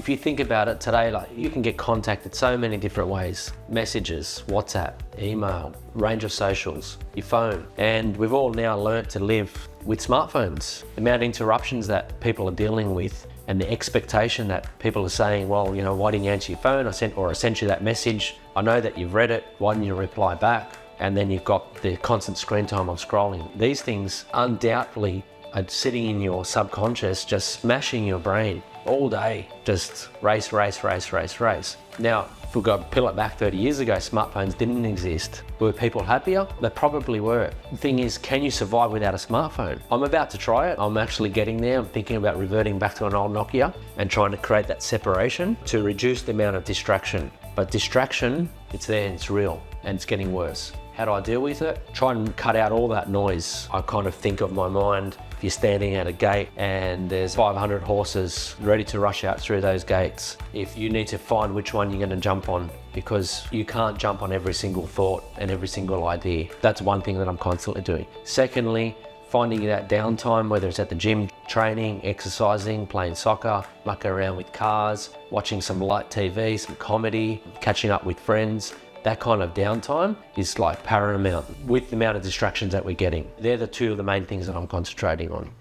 If you think about it today, like you can get contacted so many different ways. Messages, WhatsApp, email, range of socials, your phone. And we've all now learnt to live with smartphones. The amount of interruptions that people are dealing with and the expectation that people are saying, well, you know, why didn't you answer your phone? I sent you that message. I know that you've read it. Why didn't you reply back? And then you've got the constant screen time on scrolling. These things undoubtedly are sitting in your subconscious, just smashing your brain all day. Just race. Now, if we peel it back 30 years ago, smartphones didn't exist. Were people happier? They probably were. The thing is, can you survive without a smartphone? I'm about to try it. I'm actually getting there. I'm thinking about reverting back to an old Nokia and trying to create that separation to reduce the amount of distraction. But distraction, it's there and it's real, and it's getting worse. How do I deal with it? Try and cut out all that noise. I kind of think of my mind, if you're standing at a gate and there's 500 horses ready to rush out through those gates, if you need to find which one you're going to jump on, because you can't jump on every single thought and every single idea. That's one thing that I'm constantly doing. Secondly, finding that downtime, whether it's at the gym, training, exercising, playing soccer, mucking around with cars, watching some light TV, some comedy, catching up with friends. That kind of downtime is like paramount with the amount of distractions that we're getting. They're the two of the main things that I'm concentrating on.